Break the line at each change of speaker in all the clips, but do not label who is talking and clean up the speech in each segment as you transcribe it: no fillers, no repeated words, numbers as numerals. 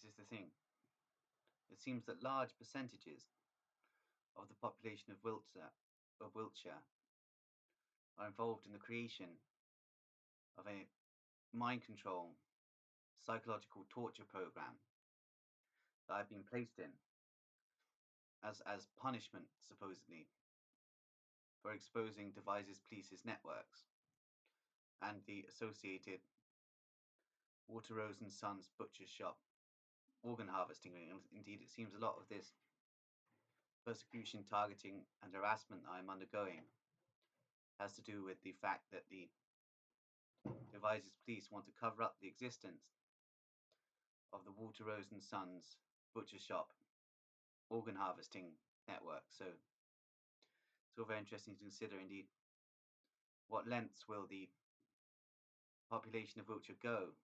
This is the thing. It seems that large percentages of the population of Wiltshire are involved in the creation of a mind control psychological torture program that I've been placed in as punishment, supposedly, for exposing Devizes Police's networks and the associated Waterrose and Sons butcher shop organ harvesting ring. Indeed, it seems a lot of this persecution, targeting, and harassment that I'm undergoing has to do with the fact that the Devizes Police want to cover up the existence of the Waterrose and Sons butcher shop organ harvesting network. So it's all very interesting to consider, indeed, what lengths will the population of Wiltshire go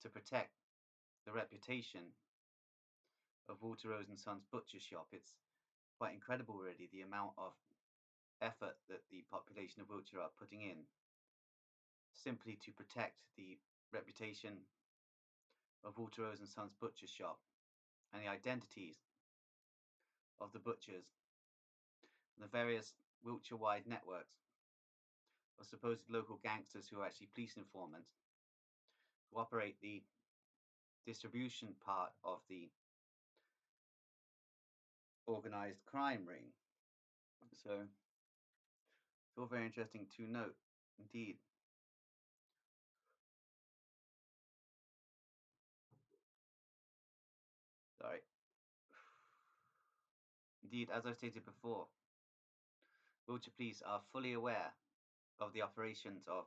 to protect the reputation of Waterrose and Sons butcher shop. It's quite incredible, really, the amount of effort that the population of Wiltshire are putting in simply to protect the reputation of Waterrose and Sons butcher shop and the identities of the butchers and the various Wiltshire-wide networks of supposed local gangsters who are actually police informants who operate the distribution part of the organized crime ring. So it's all very interesting to note, indeed. Sorry. Indeed, as I stated before, Wiltshire Police are fully aware of the operations of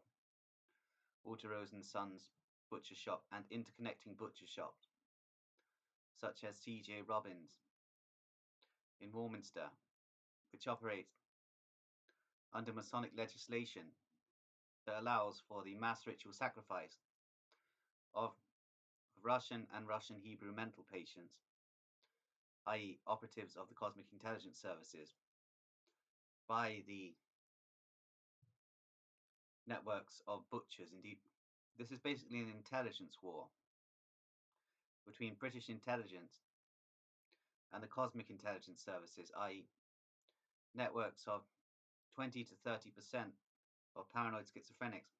Waterrose and Sons butcher shop and interconnecting butcher shops, such as C.J. Robbins in Warminster, which operates under Masonic legislation that allows for the mass ritual sacrifice of Russian and Russian Hebrew mental patients, i.e. operatives of the Cosmic Intelligence Services, by the networks of butchers. Indeed, this is basically an intelligence war between British intelligence and the Cosmic Intelligence Services, i.e. networks of 20 to 30% of paranoid schizophrenics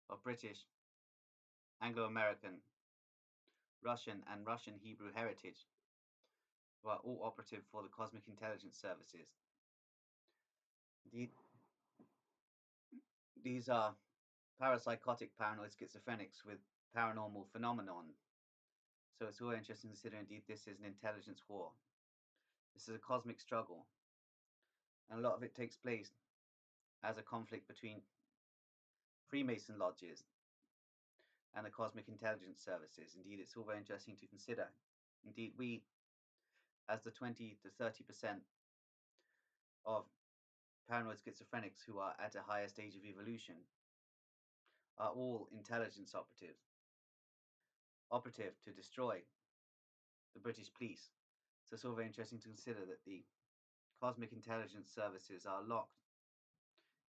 of British, Anglo-American, Russian and Russian Hebrew heritage, who are all operative for the Cosmic Intelligence Services. These are parapsychotic paranoid schizophrenics with paranormal phenomenon. So it's all interesting to consider, indeed, this is an intelligence war. This is a cosmic struggle. And a lot of it takes place as a conflict between Freemason lodges and the Cosmic Intelligence Services. Indeed, it's all very interesting to consider. Indeed, we, as the 20 to 30% of paranoid schizophrenics who are at a higher stage of evolution, are all intelligence operatives, operative to destroy the British police. So it's all very interesting to consider that the Cosmic Intelligence Services are locked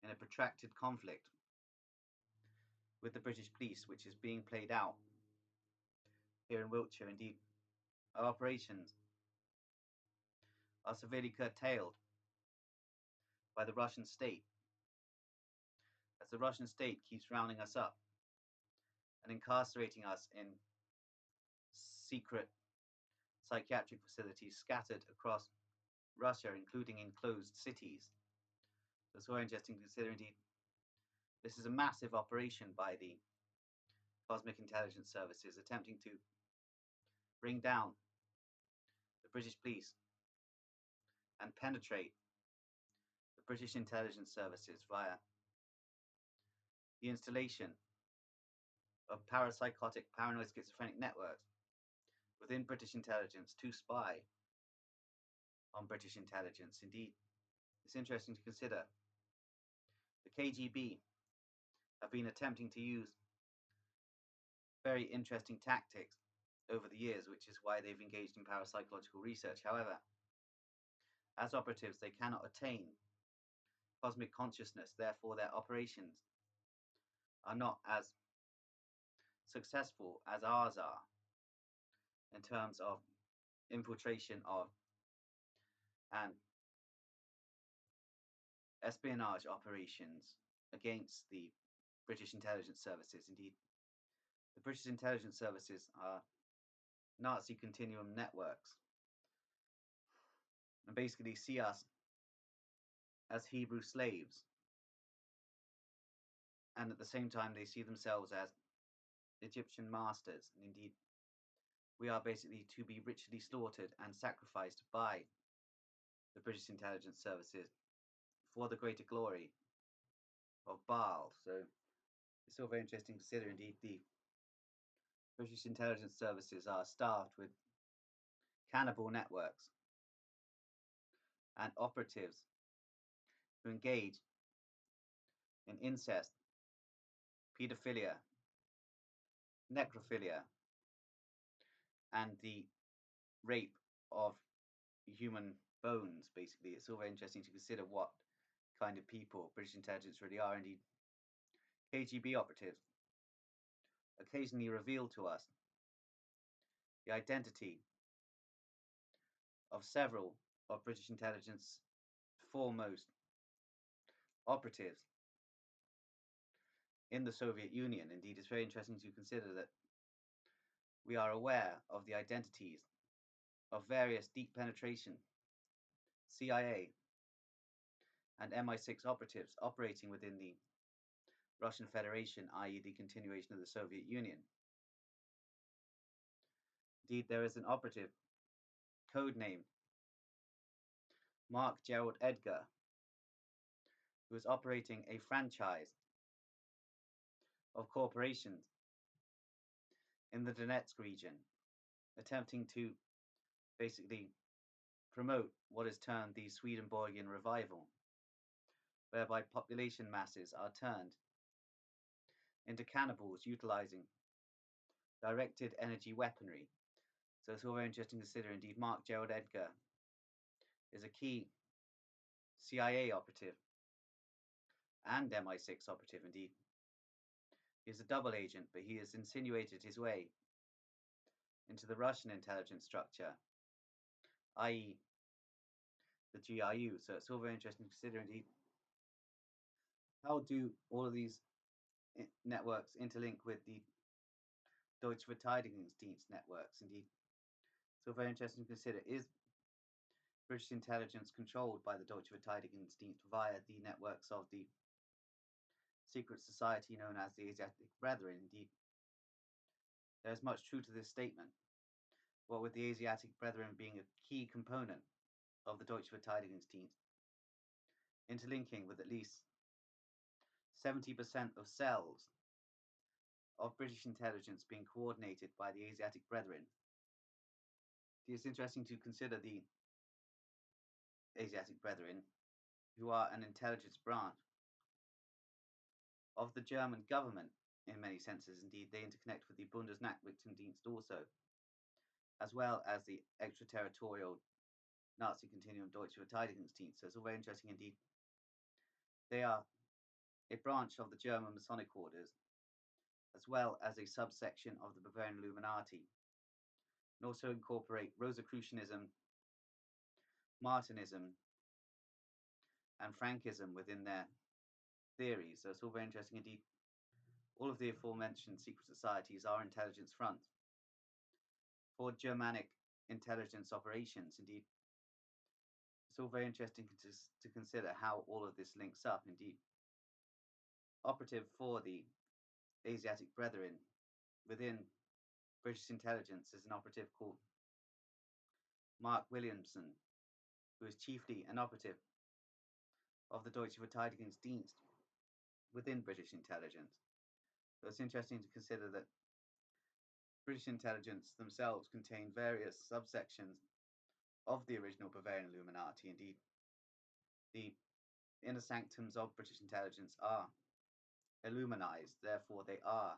in a protracted conflict with the British police, which is being played out here in Wiltshire. Indeed, our operations are severely curtailed by the Russian state, as the Russian state keeps rounding us up and incarcerating us in secret psychiatric facilities scattered across Russia, including enclosed cities. So it's very interesting to consider, indeed, this is a massive operation by the Cosmic Intelligence Services attempting to bring down the British police and penetrate the British intelligence services via the installation of parapsychotic paranoid schizophrenic networks within British intelligence to spy on British intelligence. Indeed, it's interesting to consider the KGB have been attempting to use very interesting tactics over the years, which is why they've engaged in parapsychological research. However, as operatives, they cannot attain cosmic consciousness, therefore their operations are not as successful as ours are. in terms of infiltration of and espionage operations against the British intelligence services. Indeed, the British intelligence services are Nazi continuum networks and basically see us as Hebrew slaves, and at the same time they see themselves as Egyptian masters, and indeed we are basically to be ritually slaughtered and sacrificed by the British intelligence services for the greater glory of Baal. So it's all very interesting to consider. Indeed, the British intelligence services are staffed with cannibal networks and operatives who engage in incest, paedophilia, necrophilia, and the rape of human bones, basically. It's all very interesting to consider what kind of people British intelligence really are. Indeed, KGB operatives occasionally reveal to us the identity of several of British intelligence foremost operatives in the Soviet Union. Indeed, it's very interesting to consider that we are aware of the identities of various deep penetration CIA and MI6 operatives operating within the Russian Federation, i.e. the continuation of the Soviet Union. Indeed, there is an operative codenamed Mark Gerald Edgar, who is operating a franchise of corporations in the Donetsk region, attempting to basically promote what is termed the Swedenborgian revival, whereby population masses are turned into cannibals utilizing directed energy weaponry. So it's all very interesting to consider. Indeed, Mark Gerald Edgar is a key CIA operative and MI6 operative. Indeed, he is a double agent, but he has insinuated his way into the Russian intelligence structure, i.e. the GRU. So it's all very interesting to consider. Indeed, how do all of these networks interlink with the Deutsche Verteidigungsdienst networks? Indeed, so very interesting to consider. Is British intelligence controlled by the Deutsche Verteidigungsdienst via the networks of the secret society known as the Asiatic Brethren? Indeed, there is much truth to this statement, what with the Asiatic Brethren being a key component of the Deutsche Verteidigungsdienst, interlinking with at least 70% of cells of British intelligence being coordinated by the Asiatic Brethren. It's interesting to consider the Asiatic Brethren, who are an intelligence branch of the German government in many senses. Indeed, they interconnect with the Bundesnachrichtendienst also, as well as the extraterritorial Nazi continuum Deutsche Verteidigungsdienst. So it's all very interesting indeed. They are a branch of the German Masonic orders, as well as a subsection of the Bavarian Illuminati, and also incorporate Rosicrucianism, Martinism, and Frankism within their theories. So it's all very interesting indeed. All of the aforementioned secret societies are intelligence fronts for Germanic intelligence operations. Indeed, it's all very interesting to consider how all of this links up. Indeed, operative for the Asiatic Brethren within British intelligence is an operative called Mark Williamson, who is chiefly an operative of the Deutsche Verteidigungsdienst within British intelligence. So it's interesting to consider that British intelligence themselves contain various subsections of the original Bavarian Illuminati. Indeed, the inner sanctums of British intelligence are Illuminized, therefore they are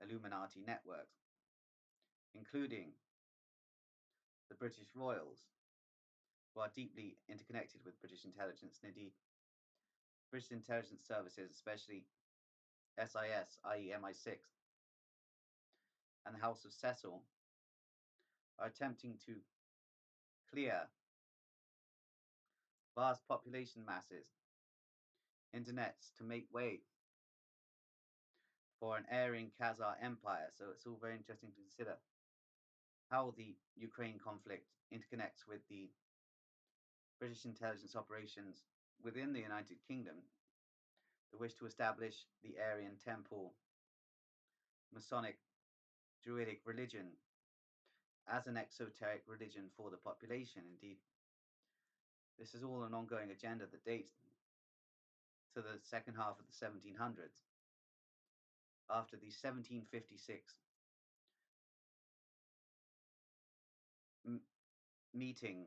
Illuminati networks, including the British Royals, who are deeply interconnected with British intelligence, and indeed British intelligence services, especially SIS, i.e. MI6, and the House of Cecil, are attempting to clear vast population masses, internets, to make way for an Aryan Khazar empire. So it's all very interesting to consider how the Ukraine conflict interconnects with the British intelligence operations within the United Kingdom, the wish to establish the Aryan Temple Masonic Druidic religion as an exoteric religion for the population. Indeed, this is all an ongoing agenda that dates to the second half of the 1700s, after the 1756 meeting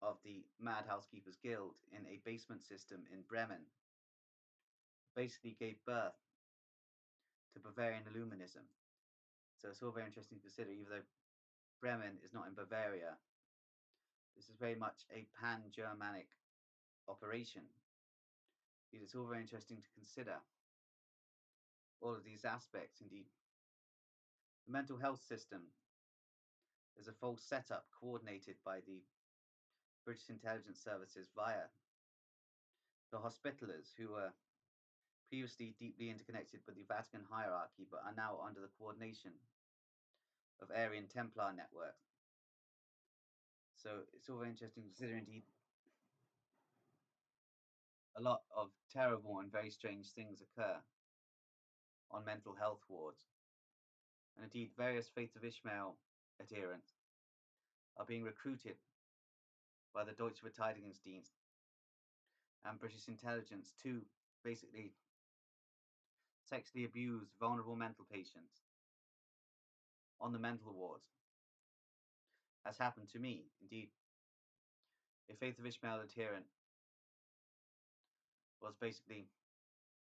of the Mad Housekeepers Guild in a basement system in Bremen, basically gave birth to Bavarian Illuminism. So it's all very interesting to consider, even though Bremen is not in Bavaria, this is very much a pan-Germanic operation. It's all very interesting to consider all of these aspects. Indeed, the mental health system is a false setup coordinated by the British intelligence services via the Hospitallers, who were previously deeply interconnected with the Vatican hierarchy, but are now under the coordination of Aryan Templar networks. So it's all very interesting to consider. Indeed, a lot of terrible and very strange things occur on mental health wards. And indeed, various Faith of Ishmael adherents are being recruited by the Deutsche Verteidigungsdienst and British intelligence to basically sexually abuse vulnerable mental patients on the mental wards, as happened to me. Indeed, a Faith of Ishmael adherent was basically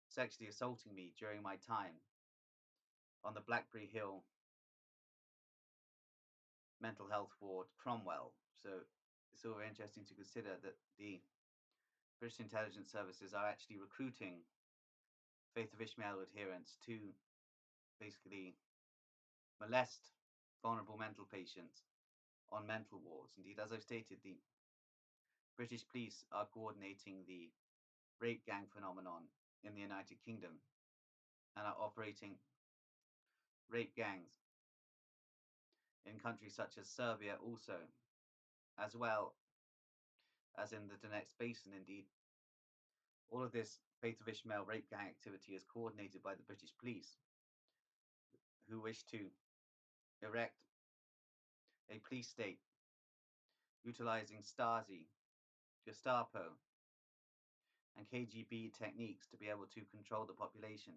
sexually assaulting me during my time on the Blackberry Hill mental health ward, Cromwell. So it's all very interesting to consider that the British intelligence services are actually recruiting Faith of Ishmael adherents to basically molest vulnerable mental patients on mental wards. Indeed, as I've stated, the British police are coordinating the rape gang phenomenon in the United Kingdom and are operating rape gangs in countries such as Serbia also, as well as in the Donetsk Basin. Indeed, all of this Faith of Ishmael rape gang activity is coordinated by the British police, who wish to erect a police state utilizing Stasi, Gestapo, and KGB techniques to be able to control the population.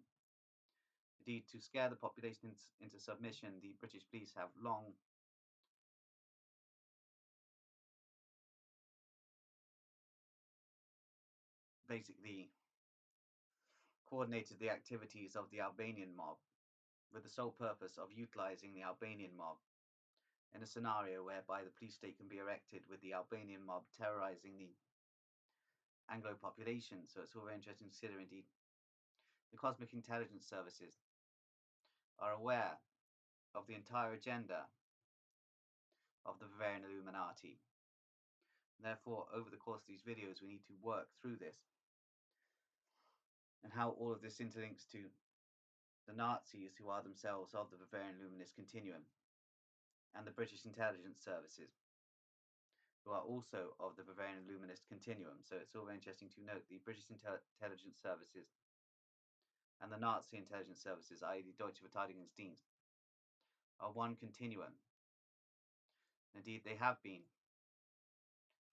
Indeed, to scare the population into submission, the British police have long basically coordinated the activities of the Albanian mob with the sole purpose of utilizing the Albanian mob in a scenario whereby the police state can be erected with the Albanian mob terrorizing the Anglo population. So it's all very interesting to consider. Indeed, the cosmic intelligence services are aware of the entire agenda of the Bavarian Illuminati. Therefore, over the course of these videos, we need to work through this and how all of this interlinks to the Nazis, who are themselves of the Bavarian Luminist continuum, and the British intelligence services, who are also of the Bavarian Luminist continuum. So it's all very interesting to note the British intelligence services and the Nazi intelligence services, i.e. the Deutsche Verteidigungsdienst, are one continuum. Indeed, they have been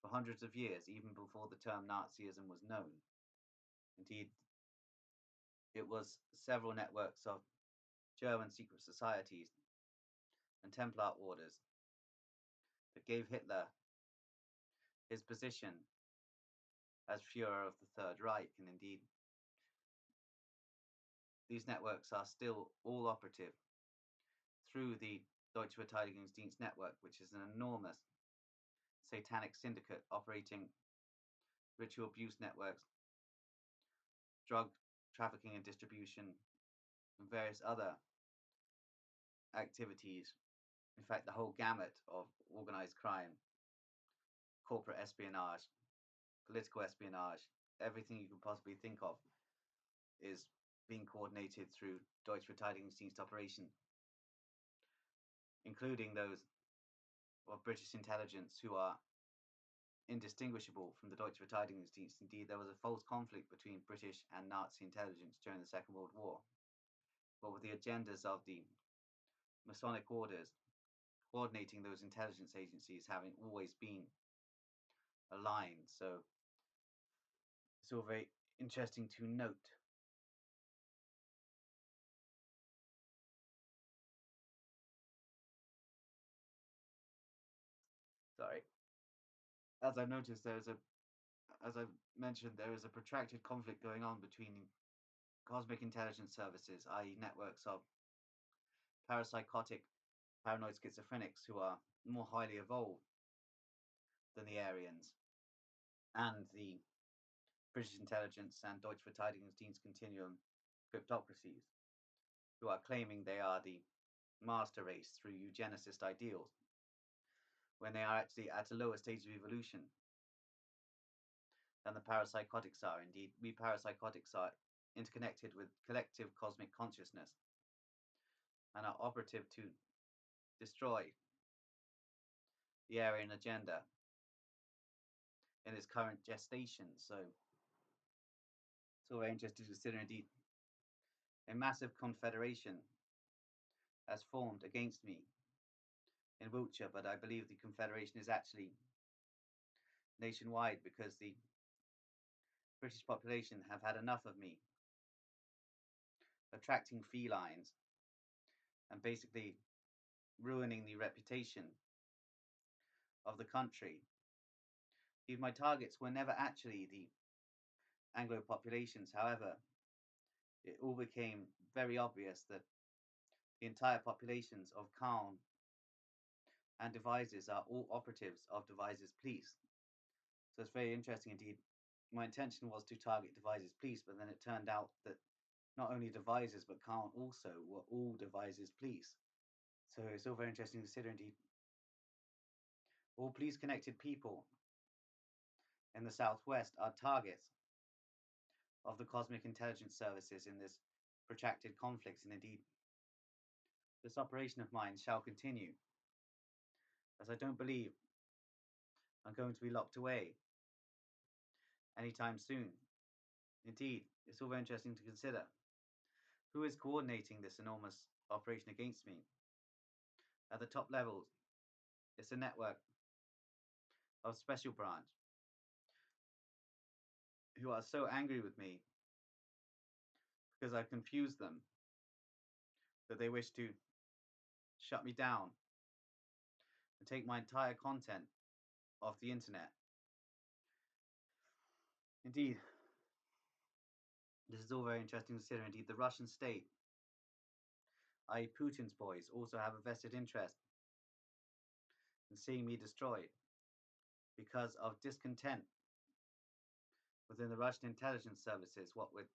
for hundreds of years, even before the term Nazism was known. Indeed, it was several networks of German secret societies and Templar orders that gave Hitler his position as Führer of the Third Reich. And indeed, these networks are still all operative through the Deutsche Verteidigungsdienst network, which is an enormous satanic syndicate operating ritual abuse networks, drug trafficking and distribution, and various other activities In fact, the whole gamut of organized crime, corporate espionage, political espionage, everything you can possibly think of is being coordinated through Deutsche Verteidigungsdienst operation, including those of British intelligence who are indistinguishable from the Deutsche Verteidigungsdienst. Indeed, there was a false conflict between British and Nazi intelligence during the Second World War, but with the agendas of the Masonic orders coordinating those intelligence agencies having always been aligned. So it's all very interesting to note. Sorry. As I noticed, as I mentioned, there is a protracted conflict going on between cosmic intelligence services, i.e., networks of parapsychotic, paranoid schizophrenics who are more highly evolved than the Aryans, and the British intelligence and Deutsche Verteidigungsdienst continuum cryptocracies, who are claiming they are the master race through eugenicist ideals, when they are actually at a lower stage of evolution than the parapsychotics are. Indeed, we parapsychotics are interconnected with collective cosmic consciousness and are operative to destroy the Aryan agenda in its current gestation. So it's all very interesting to consider. Indeed, a massive confederation has formed against me in Wiltshire, but I believe the confederation is actually nationwide because the British population have had enough of me attracting felines and basically ruining the reputation of the country. If my targets were never actually the Anglo populations, however, it all became very obvious that the entire populations of Caen and Devizes are all operatives of Devizes police. So it's very interesting indeed. My intention was to target Devizes police, but then it turned out that not only Devizes but Caen also were all Devizes police. So it's all very interesting to consider indeed. All police connected people in the southwest are targets of the cosmic intelligence services in this protracted conflict, and indeed this operation of mine shall continue, as I don't believe I'm going to be locked away anytime soon. Indeed, it's all very interesting to consider. Who is coordinating this enormous operation against me? At the top levels, it's a network of special branch who are so angry with me because I've confused them that they wish to shut me down and take my entire content off the internet. Indeed, this is all very interesting to consider. Indeed, the Russian state, i.e. Putin's boys, also have a vested interest in seeing me destroyed because of discontent within the Russian intelligence services, what with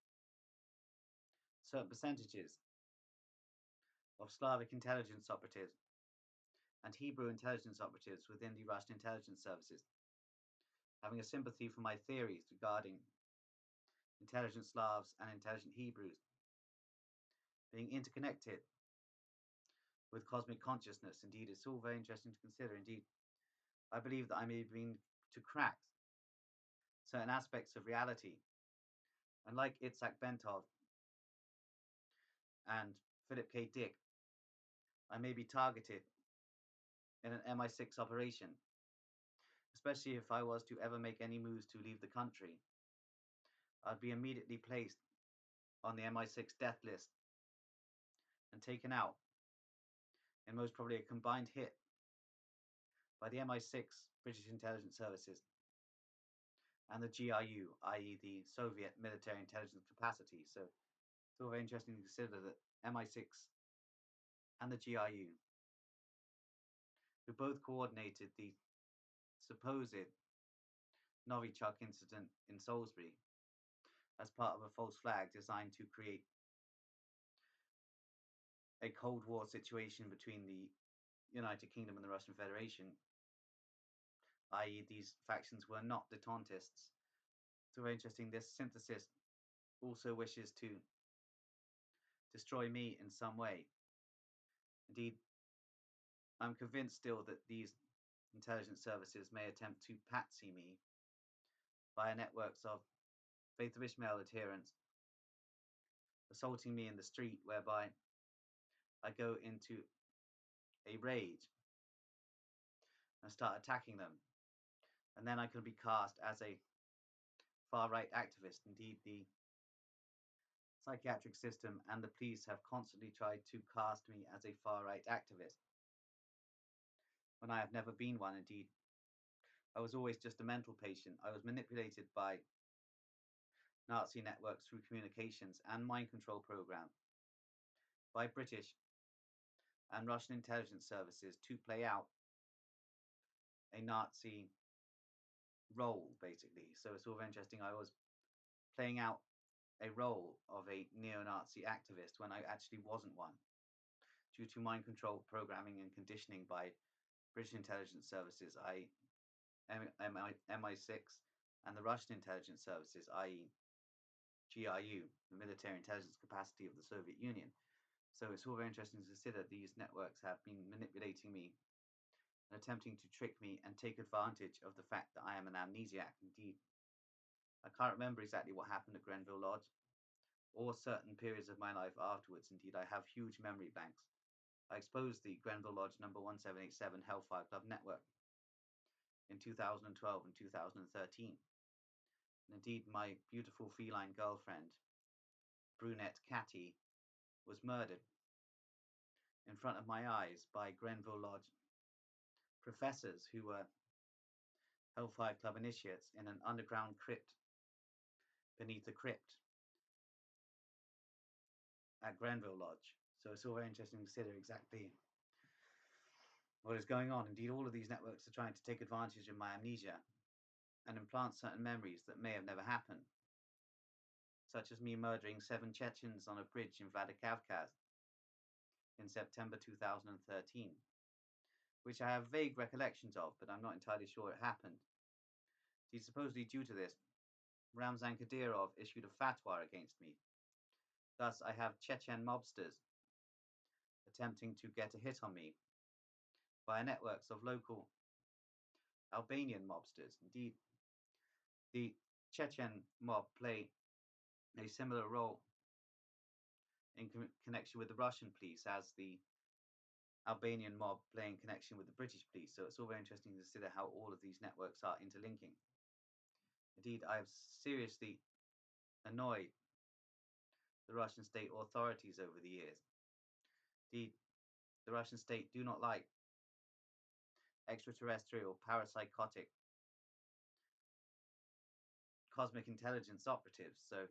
certain percentages of Slavic intelligence operatives and Hebrew intelligence operatives within the Russian intelligence services, having a sympathy for my theories regarding intelligent Slavs and intelligent Hebrews being interconnected with cosmic consciousness. Indeed, it's all very interesting to consider. Indeed, I believe that I may have been to crack certain aspects of reality, and like Itzhak Bentov and Philip K. Dick, I may be targeted in an MI6 operation, especially if I was to ever make any moves to leave the country. I'd be immediately placed on the MI6 death list and taken out in most probably a combined hit by the MI6 British intelligence services and the GRU, i.e. the Soviet military intelligence capacity. So it's all very interesting to consider that MI6 and the GRU, who both coordinated the supposed Novichok incident in Salisbury as part of a false flag designed to create a Cold War situation between the United Kingdom and the Russian Federation, i.e. these factions were not detentists. So very interesting, this synthesis also wishes to destroy me in some way. Indeed, I'm convinced still that these intelligence services may attempt to patsy me via networks of Faith of Ishmael adherents, assaulting me in the street, whereby I go into a rage and start attacking them. And then I can be cast as a far-right activist. Indeed, the psychiatric system and the police have constantly tried to cast me as a far-right activist, when I have never been one. Indeed, I was always just a mental patient. I was manipulated by Nazi networks through communications and mind control programs, by British and Russian intelligence services to play out a Nazi role, basically. So it's all very interesting. I was playing out a role of a neo-Nazi activist when I actually wasn't one, due to mind control programming and conditioning by British intelligence services, i.e. MI6, and the Russian intelligence services, i.e. GRU, the military intelligence capacity of the Soviet Union. So it's all very interesting to consider these networks have been manipulating me and attempting to trick me and take advantage of the fact that I am an amnesiac. Indeed, I can't remember exactly what happened at Grenville Lodge or certain periods of my life afterwards. Indeed, I have huge memory blanks. I exposed the Grenville Lodge number 1787 Hellfire Club network in 2012 and 2013. And indeed, my beautiful feline girlfriend, brunette Catty, was murdered in front of my eyes by Grenville Lodge professors who were Hellfire Club initiates in an underground crypt beneath the crypt at Grenville Lodge. So it's all very interesting to consider exactly what is going on. Indeed, all of these networks are trying to take advantage of my amnesia and implant certain memories that may have never happened, such as me murdering 7 Chechens on a bridge in Vladikavkaz in September 2013, which I have vague recollections of, but I'm not entirely sure it happened. Supposedly due to this, Ramzan Kadyrov issued a fatwa against me. Thus, I have Chechen mobsters attempting to get a hit on me via networks of local Albanian mobsters. Indeed, the Chechen mob play a similar role in connection with the Russian police as the Albanian mob play in connection with the British police. So it's all very interesting to consider how all of these networks are interlinking. Indeed, I have seriously annoyed the Russian state authorities over the years. Indeed, the Russian state do not like extraterrestrial, parapsychotic, cosmic intelligence operatives. So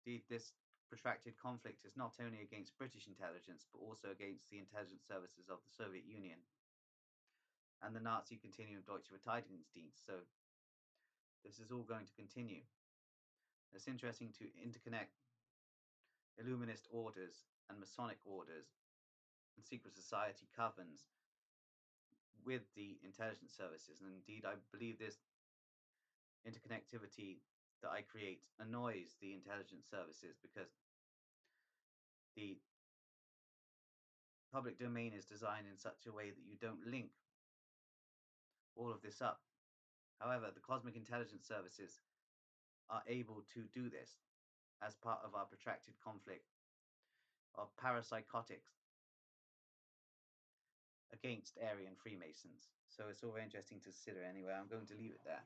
indeed, this protracted conflict is not only against British intelligence, but also against the intelligence services of the Soviet Union and the Nazi Continuum Deutsche Verteidigungsdienst. So this is all going to continue. It's interesting to interconnect Illuminist orders and Masonic orders and secret society covens with the intelligence services. And indeed, I believe this interconnectivity that I create annoys the intelligence services, because the public domain is designed in such a way that you don't link all of this up. However, the cosmic intelligence services are able to do this as part of our protracted conflict of parapsychotics against Aryan Freemasons. So it's all very interesting to consider. Anyway, I'm going to leave it there.